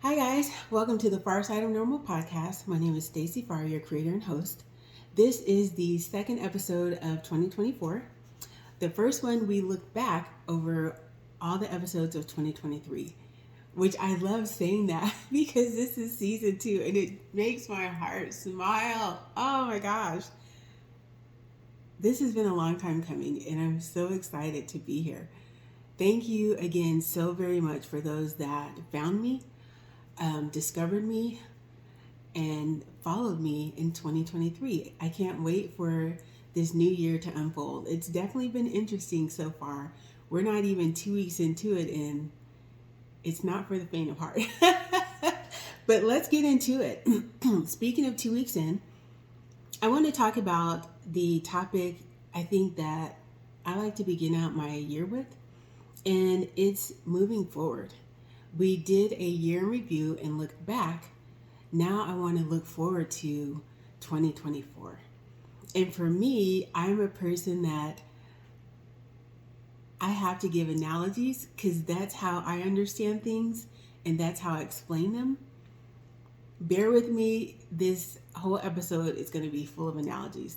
Hi guys, welcome to the Far Side of Normal podcast. My name is Stacy Farr, your creator and host. This is the second episode of 2024. The first one we looked back over all the episodes of 2023, which I love saying that because this is season 2 and it makes my heart smile. Oh my gosh. This has been a long time coming and I'm so excited to be here. Thank you again so very much for those that found me, discovered me, and followed me in 2023. I can't wait for this new year to unfold. It's definitely been interesting so far. We're not even 2 weeks into it, and it's not for the faint of heart. But let's get into it. Speaking of 2 weeks in, I want to talk about the topic I think that I like to begin out my year with, and it's moving forward. We did a year in review and looked back. Now I want to look forward to 2024. And for me, I'm a person that I have to give analogies because that's how I understand things and that's how I explain them. Bear with me, this whole episode is going to be full of analogies.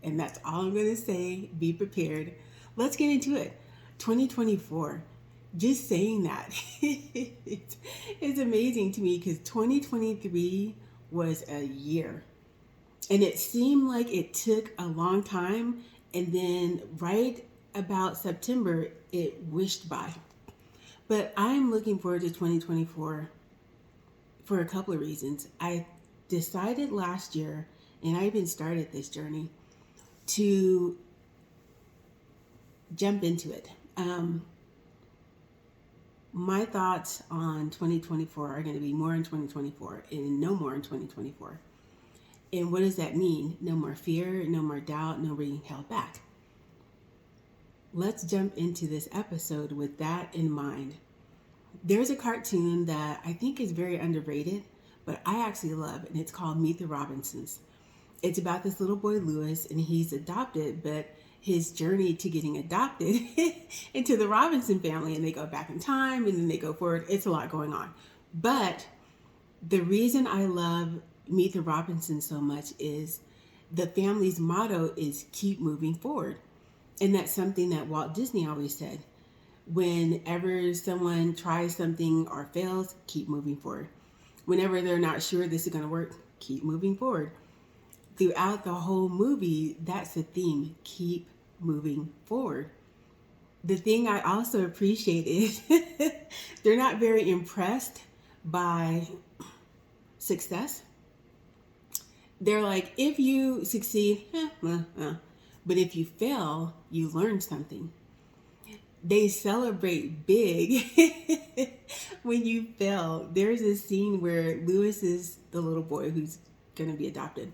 And that's all I'm going to say. Be prepared. Let's get into it. 2024. Just saying that, it's amazing to me because 2023 was a year. And it seemed like it took a long time. And then right about September, it wished by. But I'm looking forward to 2024 for a couple of reasons. I decided last year, and I even started this journey, to jump into it. My thoughts on 2024 are going to be more in 2024 and no more in 2024. And what does that mean? No more fear, no more doubt, no being held back. Let's jump into this episode with that in mind. There's a cartoon that I think is very underrated, but I actually love, and it's called Meet the Robinsons. It's about this little boy, Lewis, and he's adopted, but his journey to getting adopted into the Robinson family, and they go back in time and then they go forward. It's a lot going on. But the reason I love Meet the Robinsons so much is the family's motto is keep moving forward. And that's something that Walt Disney always said. Whenever someone tries something or fails, keep moving forward. Whenever they're not sure this is going to work, keep moving forward. Throughout the whole movie, that's the theme, keep moving forward. The thing I also appreciate is they're not very impressed by success. They're like, if you succeed, but if you fail, you learn something. They celebrate big when you fail. There's a scene where Lewis is the little boy who's going to be adopted.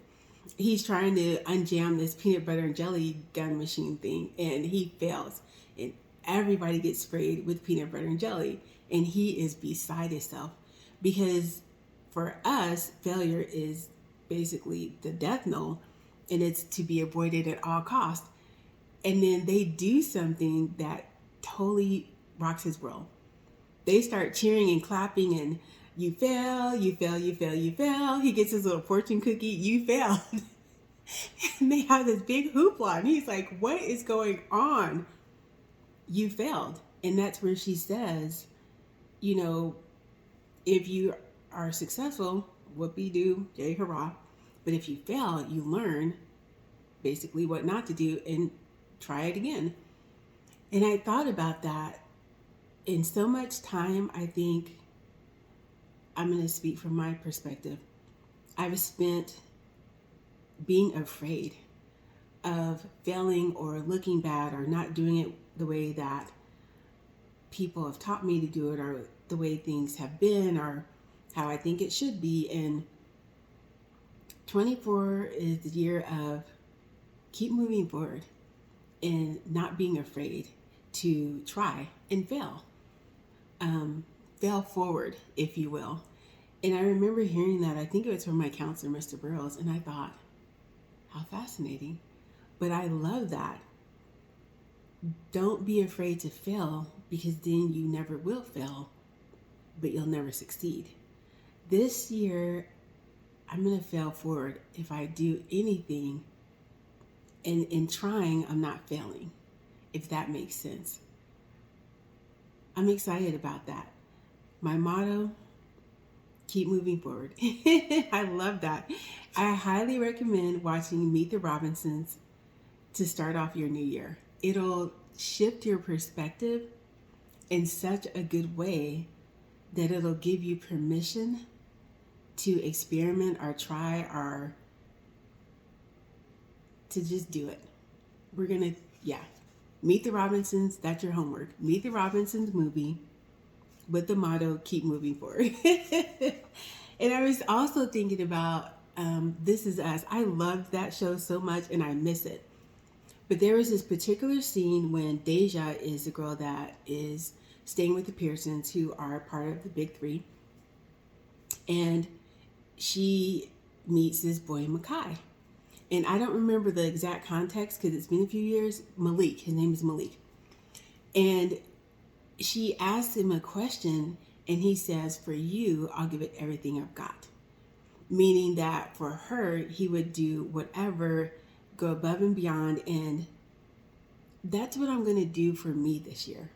He's trying to unjam this peanut butter and jelly gun machine thing, and he fails. And everybody gets sprayed with peanut butter and jelly, and he is beside himself. Because for us, failure is basically the death knell, and it's to be avoided at all costs. And then they do something that totally rocks his world. They start cheering and clapping and you fail, you fail, you fail, you fail. He gets his little fortune cookie, you failed. And they have this big hoopla and he's like, what is going on? You failed. And that's where she says, if you are successful, whoopee-doo, yay hurrah. But if you fail, you learn basically what not to do and try it again. And I thought about that. In so much time, I think I'm going to speak from my perspective. I've spent being afraid of failing or looking bad or not doing it the way that people have taught me to do it or the way things have been or how I think it should be. And 24 is the year of keep moving forward and not being afraid to try and fail. Fail forward, if you will. And I remember hearing that, I think it was from my counselor, Mr. Burrows, and I thought, how fascinating. But I love that. Don't be afraid to fail because then you never will fail, but you'll never succeed. This year, I'm going to fail forward. If I do anything, and in trying, I'm not failing, if that makes sense. I'm excited about that. My motto, keep moving forward. I love that. I highly recommend watching Meet the Robinsons to start off your new year. It'll shift your perspective in such a good way that it'll give you permission to experiment or try or to just do it. We're gonna, yeah. Meet the Robinsons, that's your homework. Meet the Robinsons movie with the motto, keep moving forward. And I was also thinking about This Is Us. I loved that show so much and I miss it. But there was this particular scene when Deja is the girl that is staying with the Pearsons, who are part of the Big Three. And she meets this boy, Makai. And I don't remember the exact context because it's been a few years. Malik, his name is Malik. And she asks him a question and he says, for you, I'll give it everything I've got. Meaning that for her, he would do whatever, go above and beyond. And that's what I'm going to do for me this year.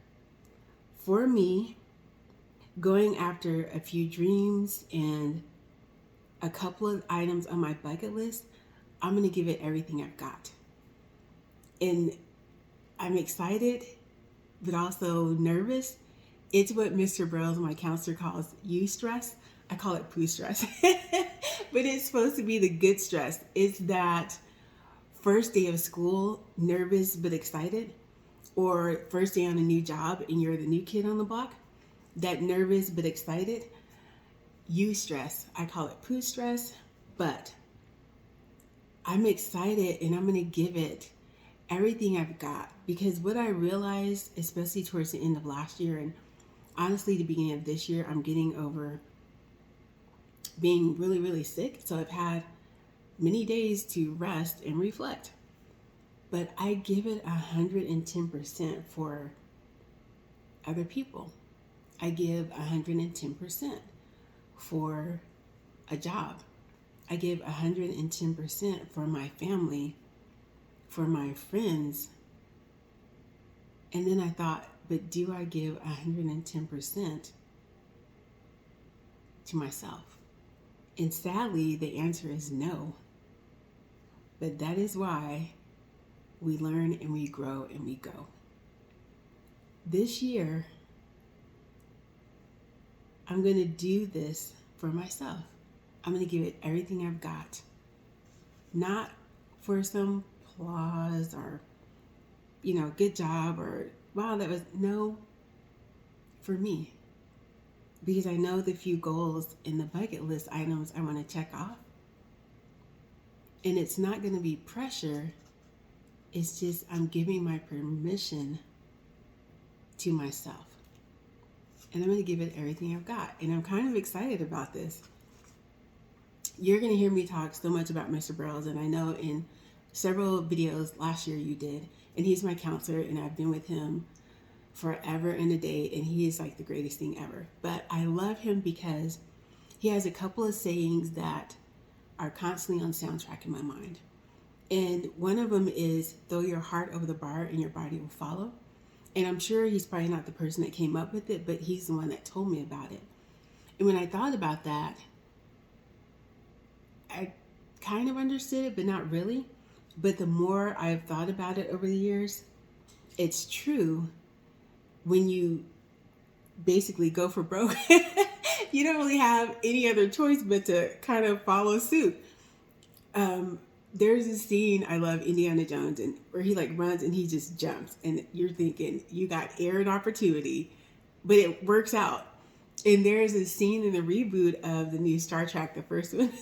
For me, going after a few dreams and a couple of items on my bucket list, I'm going to give it everything I've got. And I'm excited, but also nervous. It's what Mr. Burrows, my counselor, calls eustress. I call it poo stress. But it's supposed to be the good stress. It's that first day of school, nervous but excited, or first day on a new job and you're the new kid on the block, that nervous but excited, eustress. I call it poo stress, but I'm excited and I'm going to give it everything I've got, because what I realized, especially towards the end of last year and honestly the beginning of this year, I'm getting over being really, really sick. So I've had many days to rest and reflect. But I give it 110% for other people. I give 110% for a job. I give 110% for my family, for my friends. And then I thought, but do I give 110% to myself? And sadly, the answer is no. But that is why we learn and we grow and we go. This year, I'm going to do this for myself. I'm going to give it everything I've got. Not for some applause or, good job or, wow, that was, no, for me. Because I know the few goals in the bucket list items I want to check off. And it's not going to be pressure. It's just I'm giving my permission to myself. And I'm going to give it everything I've got. And I'm kind of excited about this. You're going to hear me talk so much about Mr. Burrows, and I know in several videos last year you did. And he's my counselor, and I've been with him forever and a day, and he is like the greatest thing ever. But I love him because he has a couple of sayings that are constantly on soundtrack in my mind. And one of them is, throw your heart over the bar and your body will follow. And I'm sure he's probably not the person that came up with it, but he's the one that told me about it. And when I thought about that, I kind of understood it, but not really. But the more I've thought about it over the years, it's true. When you basically go for broke, you don't really have any other choice but to kind of follow suit. There's a scene I love, Indiana Jones, and where he runs and he just jumps, and you're thinking you got air and opportunity, but it works out. And there's a scene in the reboot of the new Star Trek, the first one,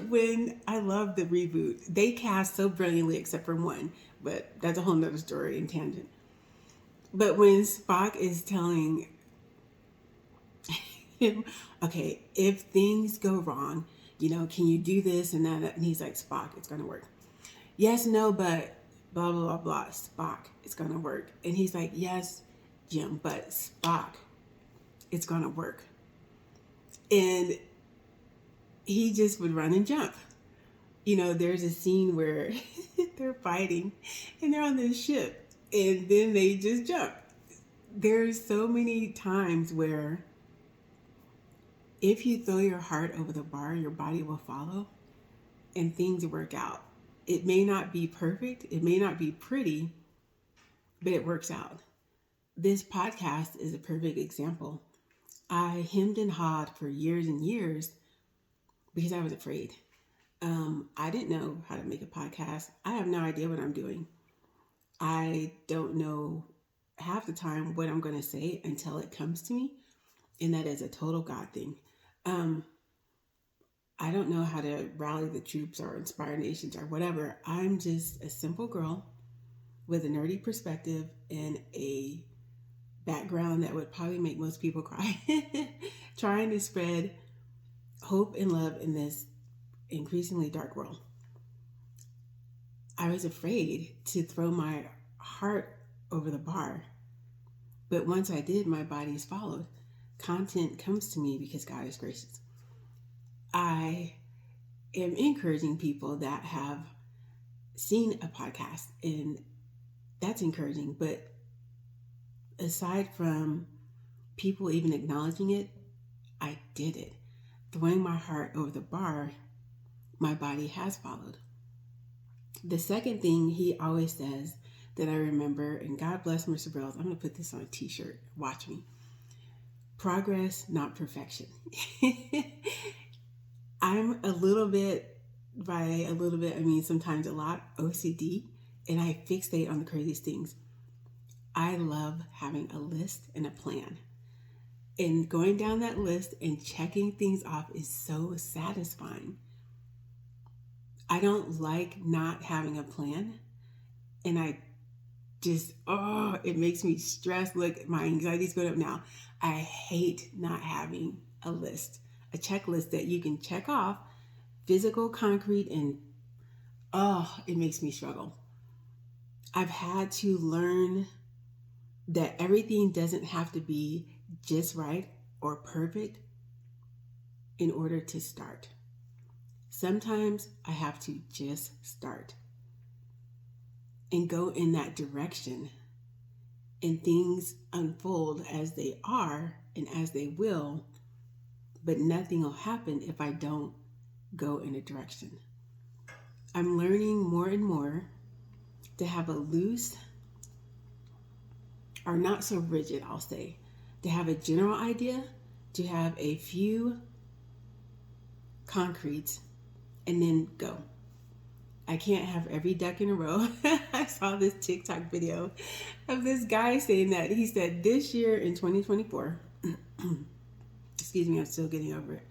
when I love the reboot. They cast so brilliantly except for one, but that's a whole nother story and tangent. But when Spock is telling him, okay, if things go wrong, can you do this and that? And he's like, Spock, it's going to work. Yes, no, but blah, blah, blah, blah. Spock, it's going to work. And he's like, yes, Jim, but Spock, it's going to work. And he just would run and jump. There's a scene where they're fighting and they're on this ship and then they just jump. There's so many times where if you throw your heart over the bar, your body will follow and things work out. It may not be perfect, it may not be pretty, but it works out. This podcast is a perfect example. I hemmed and hawed for years and years because I was afraid. I didn't know how to make a podcast. I have no idea what I'm doing. I don't know half the time what I'm going to say until it comes to me. And that is a total God thing. I don't know how to rally the troops or inspire nations or whatever. I'm just a simple girl with a nerdy perspective and a background that would probably make most people cry, trying to spread hope and love in this increasingly dark world. I was afraid to throw my heart over the bar, but once I did, my body's followed. Content comes to me because God is gracious. I am encouraging people that have seen a podcast, and that's encouraging. But aside from people even acknowledging it, I did it. Throwing my heart over the bar, my body has followed. The second thing he always says that I remember, and God bless Mr. Brills, I'm going to put this on a t-shirt. Watch me. Progress, not perfection. I'm a little bit, by a little bit, I mean sometimes a lot, OCD, and I fixate on the craziest things. I love having a list and a plan. And going down that list and checking things off is so satisfying. I don't like not having a plan. And I just, it makes me stressed. Look, my anxiety's going up now. I hate not having a list, a checklist that you can check off, physical, concrete, and it makes me struggle. I've had to learn that everything doesn't have to be just right or perfect in order to start. Sometimes I have to just start and go in that direction, and things unfold as they are and as they will, but nothing will happen if I don't go in a direction. I'm learning more and more to have a loose, or not so rigid, I'll say, to have a general idea, to have a few concretes, and then go. I can't have every duck in a row. I saw this TikTok video of this guy saying that. He said this year in 2024, excuse me, I'm still getting over it.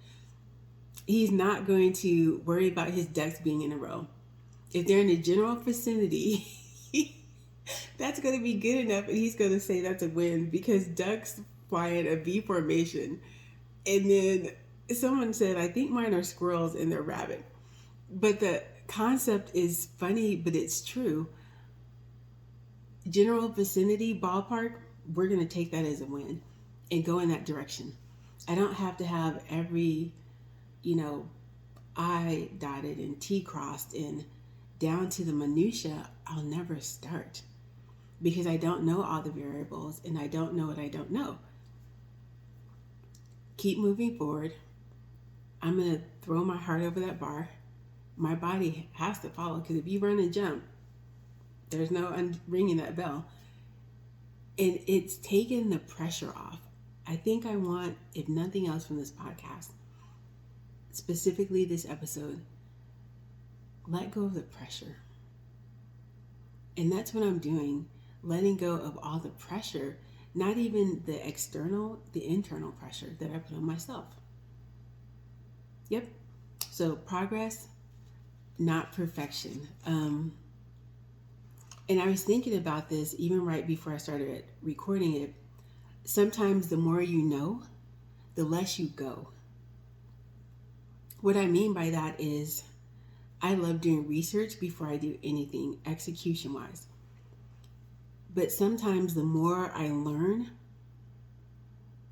He's not going to worry about his ducks being in a row. If they're in the general vicinity, that's going to be good enough, and he's going to say that's a win, because ducks fly in a V formation. And then someone said, I think mine are squirrels and they're rabbit. But the concept is funny, but it's true. General vicinity, ballpark, we're going to take that as a win and go in that direction. I don't have to have every, I dotted and T crossed and down to the minutia. I'll never start because I don't know all the variables and I don't know what I don't know. Keep moving forward. I'm going to throw my heart over that bar. My body has to follow, because if you run and jump, there's no ringing that bell. And it's taken the pressure off. I think I want, if nothing else from this podcast, specifically this episode, let go of the pressure. And that's what I'm doing, letting go of all the pressure, not even the external, the internal pressure that I put on myself. Yep. So progress, not perfection. And I was thinking about this even right before I started recording it. Sometimes the more you know, the less you go. What I mean by that is I love doing research before I do anything execution-wise. But sometimes the more I learn,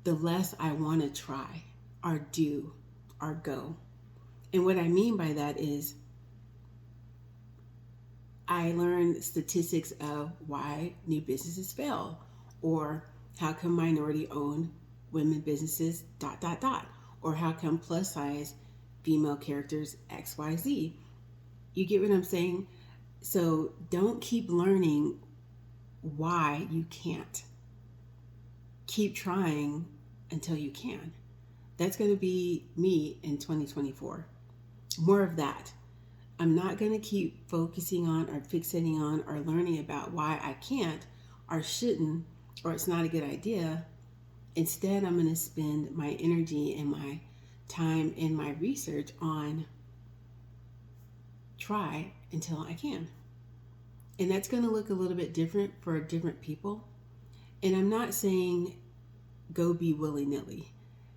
the less I want to try. our do, our go. And what I mean by that is I learned statistics of why new businesses fail, or how come minority owned women businesses dot dot dot, or how come plus size female characters XYZ. You get what I'm saying? So don't keep learning why you can't. Keep trying until you can. That's going to be me in 2024. More of that. I'm not going to keep focusing on or fixating on or learning about why I can't or shouldn't or it's not a good idea. Instead, I'm going to spend my energy and my time and my research on try until I can. And that's going to look a little bit different for different people. And I'm not saying go be willy-nilly.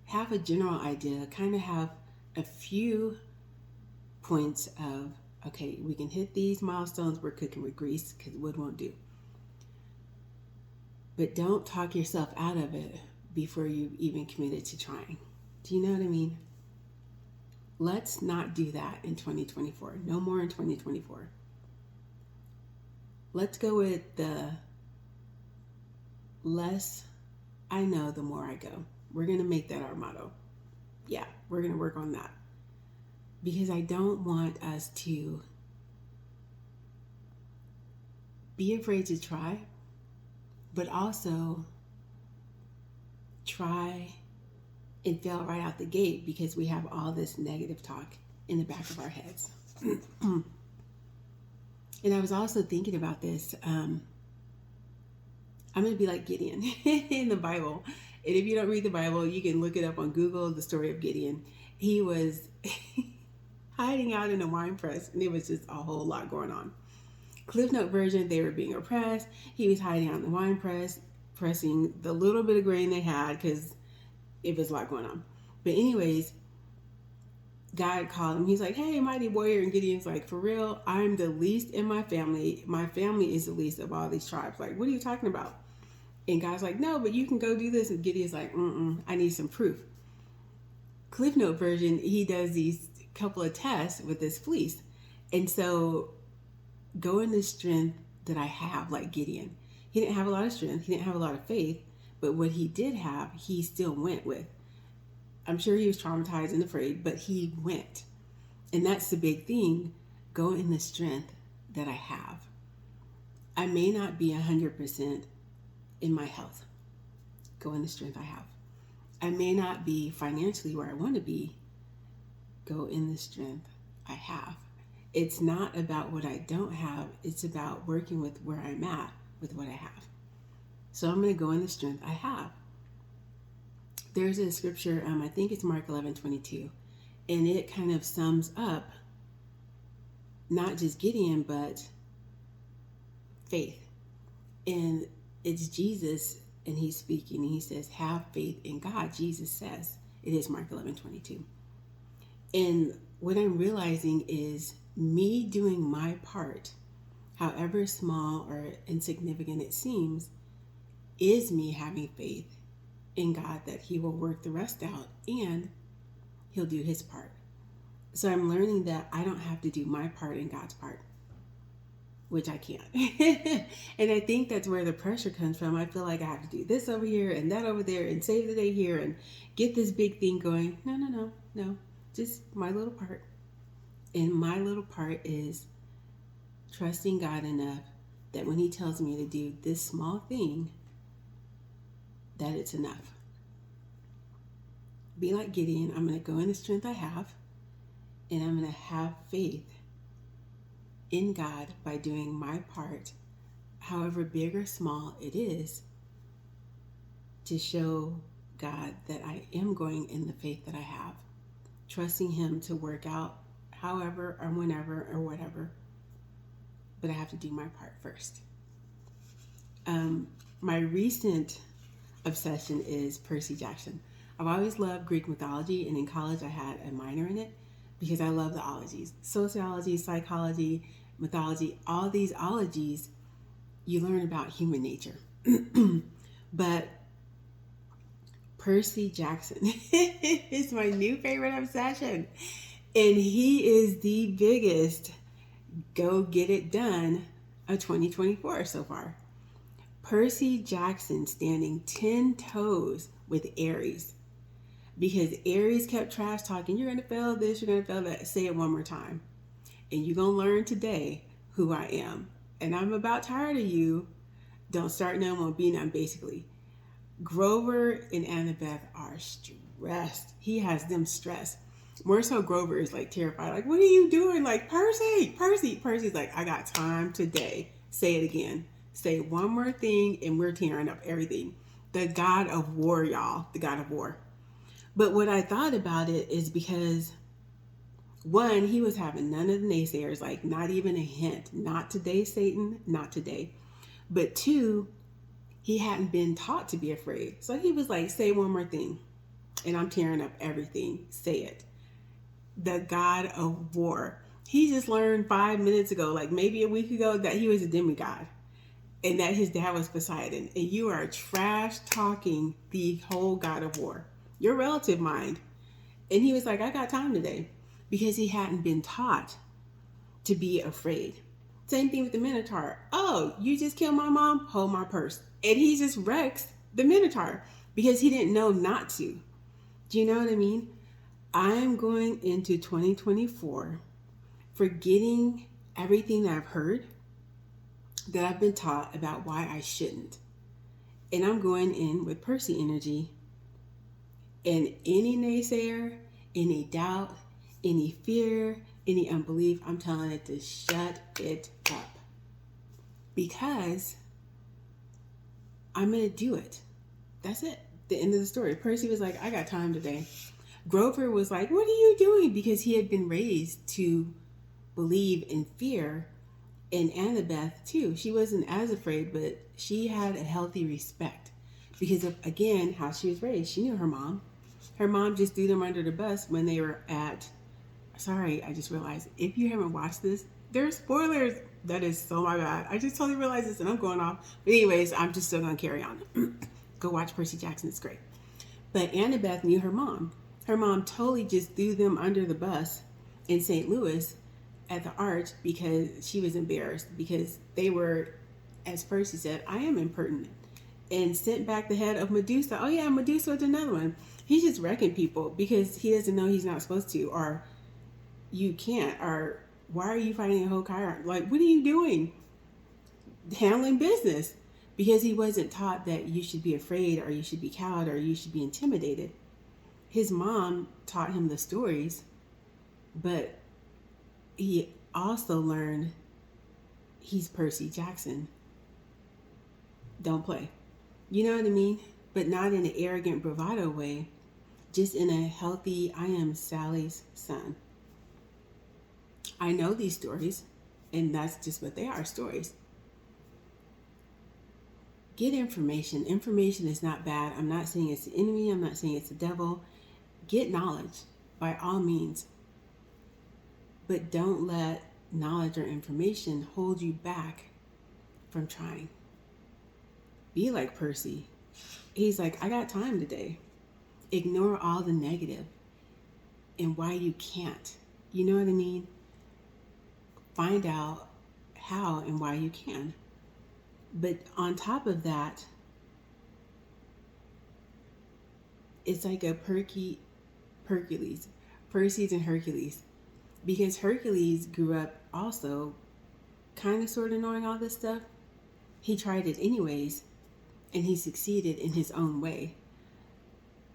Have a general idea, kind of have a few points of, okay, we can hit these milestones, we're cooking with grease because wood won't do. But don't talk yourself out of it before you've even committed to trying. Do you know what I mean? Let's not do that in 2024. No more in 2024. Let's go with the less I know, the more I go. We're going to make that our motto. Yeah, we're going to work on that. Because I don't want us to be afraid to try, but also try and fail right out the gate because we have all this negative talk in the back of our heads. And I was also thinking about this. I'm going to be like Gideon in the Bible. And if you don't read the Bible, you can look it up on Google, the story of Gideon. He was hiding out in a wine press, and it was just a whole lot going on. Cliff Note version, they were being oppressed. He was hiding out in the wine press, pressing the little bit of grain they had because it was a lot going on. But anyways, God called him. He's like, hey, mighty warrior. And Gideon's like, for real, I'm the least in my family. My family is the least of all these tribes. Like, what are you talking about? And God's like, no, but you can go do this. And Gideon's like, I need some proof. Cliff Note version, he does these couple of tests with this fleece. And so go in the strength that I have, like Gideon. He didn't have a lot of strength. He didn't have a lot of faith. But what he did have, he still went with. I'm sure he was traumatized and afraid, but he went. And that's the big thing. Go in the strength that I have. I may not be 100% in my health. Go in the strength I have. I may not be financially where I want to be. Go in the strength I have. It's not about what I don't have. It's about working with where I'm at with what I have. So I'm going to go in the strength I have. There's a scripture, I think it's Mark 11:22, and it kind of sums up not just Gideon, but faith. And it's Jesus, and he's speaking, and he says, have faith in God. Jesus says, it is Mark 11:22. And what I'm realizing is me doing my part, however small or insignificant it seems, is me having faith in God that he will work the rest out and he'll do his part. So I'm learning that I don't have to do my part in God's part, which I can't. And I think that's where the pressure comes from. I feel like I have to do this over here and that over there and save the day here and get this big thing going. No. Just my little part. And my little part is trusting God enough that when he tells me to do this small thing, that it's enough. Be like Gideon. I'm going to go in the strength I have, and I'm going to have faith in God by doing my part, however big or small it is, to show God that I am going in the faith that I have, trusting him to work out however or whenever or whatever, but I have to do my part first. My recent obsession is Percy Jackson. I've always loved Greek mythology, and in college I had a minor in it because I love the ologies. Sociology, psychology, mythology, all these ologies, you learn about human nature. But Percy Jackson is my new favorite obsession. And he is the biggest go get it done of 2024 so far. Percy Jackson standing 10 toes with Aries because Aries kept trash talking. You're going to fail this, you're going to fail that. Say it one more time. And you're going to learn today who I am. And I'm about tired of you. Don't start none, won't be none, basically. Grover and Annabeth are stressed. He has them stressed. More so, Grover is like terrified. Like, what are you doing? Like, Percy's like, I got time today. Say it again. Say one more thing, and we're tearing up everything. The God of War, y'all. The God of War. But what I thought about it is because, one, he was having none of the naysayers, like not even a hint. Not today, Satan. Not today. But two, he hadn't been taught to be afraid. So he was like, say one more thing, and I'm tearing up everything. Say it. The God of War. He just learned 5 minutes ago, like maybe a week ago, that he was a demigod and that his dad was Poseidon. And you are trash talking the whole God of War, your relative mind. And he was like, I got time today, because he hadn't been taught to be afraid. Same thing with the Minotaur. Oh, you just killed my mom? Hold my purse. And he just wrecks the Minotaur because he didn't know not to. Do you know what I mean? I'm going into 2024 forgetting everything that I've heard, that I've been taught about why I shouldn't. And I'm going in with Percy energy. And any naysayer, any doubt, any fear, any unbelief, I'm telling it to shut it up. Because I'm going to do it. That's it. The end of the story. Percy was like, I got time today. Grover was like, what are you doing? Because he had been raised to believe in fear. And Annabeth, too. She wasn't as afraid, but she had a healthy respect. Because of, again, how she was raised. She knew her mom. Her mom just threw them under the bus when they were at... Sorry, I just realized. If you haven't watched this, there's spoilers. That is so my bad. I just totally realized this and I'm going off. But anyways, I'm just still going to carry on. Go watch Percy Jackson. It's great. But Annabeth knew her mom. Her mom totally just threw them under the bus in St. Louis at the Arch because she was embarrassed because they were, as Percy said, I am impertinent, and sent back the head of Medusa. Oh yeah, Medusa was another one. He's just wrecking people because he doesn't know he's not supposed to, or you can't, or why are you fighting a whole Chiron? Like, what are you doing? Handling business. Because he wasn't taught that you should be afraid, or you should be cowed, or you should be intimidated. His mom taught him the stories, but he also learned he's Percy Jackson. Don't play. You know what I mean? But not in an arrogant bravado way, just in a healthy, I am Sally's son. I know these stories, and that's just what they are, stories. Get information. Information is not bad. I'm not saying it's the enemy. I'm not saying it's the devil. Get knowledge by all means. But don't let knowledge or information hold you back from trying. Be like Percy. He's like, I got time today. Ignore all the negative and why you can't. You know what I mean? Find out how and why you can. But on top of that, it's like a Hercules, Perseus and Hercules. Because Hercules grew up also kind of sort of knowing all this stuff. He tried it anyways, and he succeeded in his own way.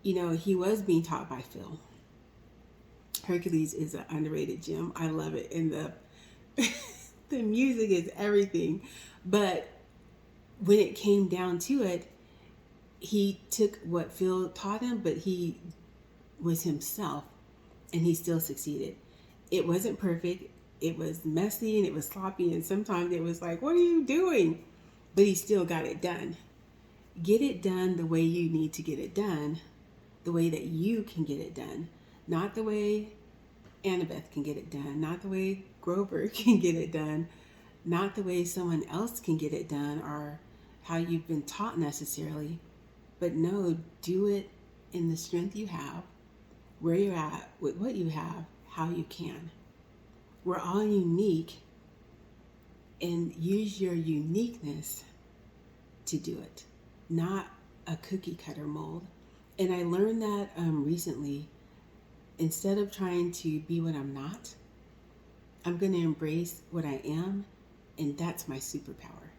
You know, he was being taught by Phil. Hercules is an underrated gem. I love it. And the music is everything. But when it came down to it, he took what Phil taught him, but he was himself, and he still succeeded. It wasn't perfect. It was messy, and it was sloppy, and sometimes it was like, what are you doing? But he still got it done. Get it done the way you need to get it done, the way that you can get it done, not the way Annabeth can get it done, not the way Grover can get it done, not the way someone else can get it done, or how you've been taught necessarily. But no, do it in the strength you have, where you're at, with what you have, how you can. We're all unique, and use your uniqueness to do it, not a cookie cutter mold. And I learned that recently. Instead of trying to be what I'm not, I'm going to embrace what I am, and that's my superpower.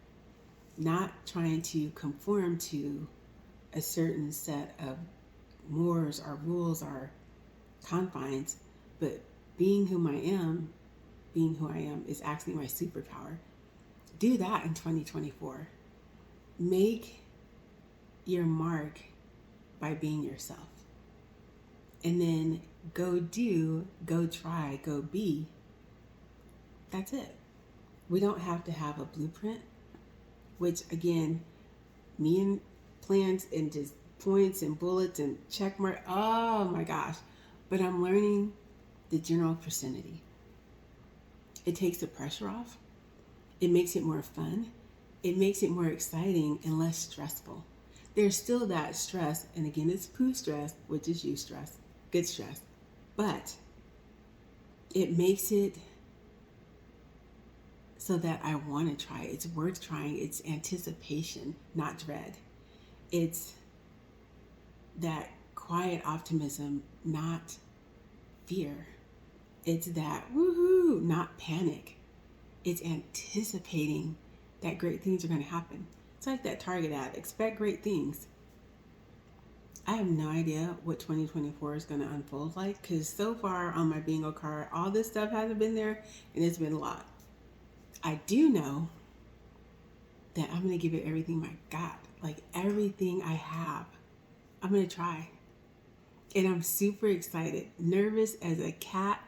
Not trying to conform to a certain set of mores or rules or confines, but being who I am is actually my superpower. Do that in 2024. Make your mark by being yourself. And then go do, go try, go be. That's it. We don't have to have a blueprint, which again, me and plans and just points and bullets and check mark. Oh my gosh. But I'm learning the general vicinity. It takes the pressure off. It makes it more fun. It makes it more exciting and less stressful. There's still that stress, and again, it's poo stress, which is you stress, good stress. But it makes it so that I want to try. It's worth trying. It's anticipation, not dread. It's that quiet optimism, not fear. It's that woohoo, not panic. It's anticipating that great things are going to happen. It's like that Target ad, expect great things. I have no idea what 2024 is going to unfold like, because so far on my bingo card, all this stuff hasn't been there, and it's been a lot. I do know that I'm going to give it everything I got, like everything I have. I'm going to try. And I'm super excited, nervous as a cat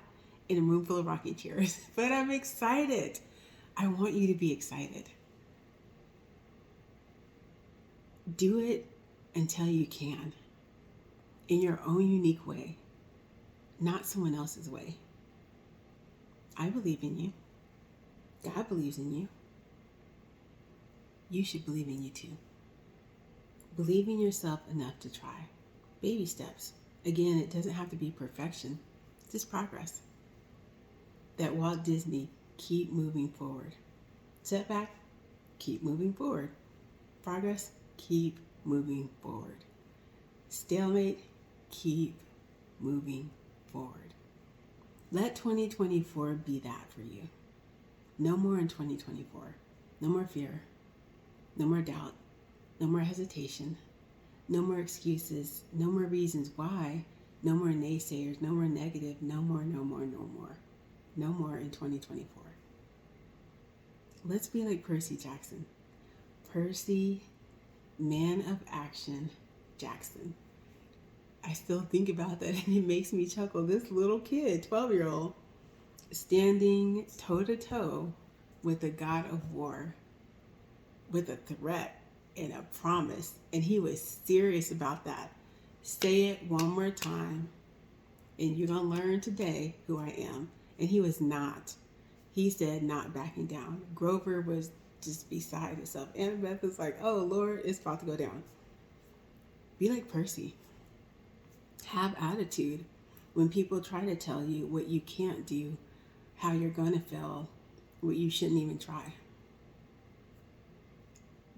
in a room full of rocking chairs, but I'm excited. I want you to be excited. Do it until you can, in your own unique way, not someone else's way. I believe in you. God believes in you. You should believe in you too. Believe in yourself enough to try. Baby steps. Again, it doesn't have to be perfection, just progress. That Walt Disney, keep moving forward. Setback, keep moving forward. Progress, keep moving forward. Stalemate, keep moving forward. Let 2024 be that for you. No more in 2024. No more fear. No more doubt. No more hesitation. No more excuses. No more reasons why. No more naysayers. No more negative. No more, no more, no more. No more in 2024. Let's be like Percy Jackson. Percy, man of action, Jackson. I still think about that and it makes me chuckle. This little kid, 12-year-old, standing toe-to-toe with the god of war, with a threat and a promise. And he was serious about that. Say it one more time, and you're going to learn today who I am. And he was not. He said not backing down. Grover was just beside himself. Annabeth was like, oh, Lord, it's about to go down. Be like Percy. Have attitude when people try to tell you what you can't do, how you're going to fail, what you shouldn't even try.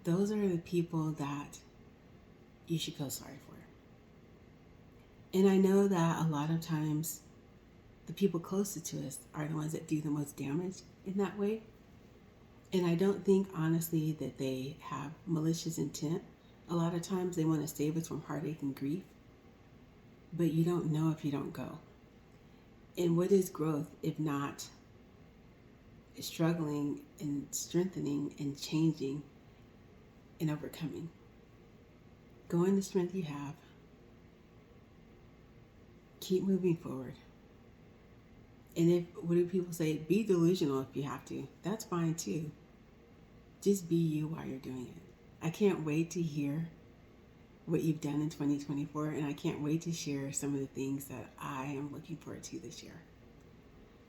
Those are the people that you should feel sorry for. And I know that a lot of times the people closest to us are the ones that do the most damage in that way. And I don't think, honestly, that they have malicious intent. A lot of times they want to save us from heartache and grief. But you don't know if you don't go. And what is growth if not struggling and strengthening and changing and overcoming? Go in the strength you have. Keep moving forward. And what do people say? Be delusional if you have to. That's fine too. Just be you while you're doing it. I can't wait to hear what you've done in 2024, and I can't wait to share some of the things that I am looking forward to this year.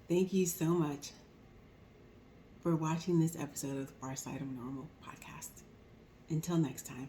Thank you so much for watching this episode of the Far Side of Normal podcast. Until next time.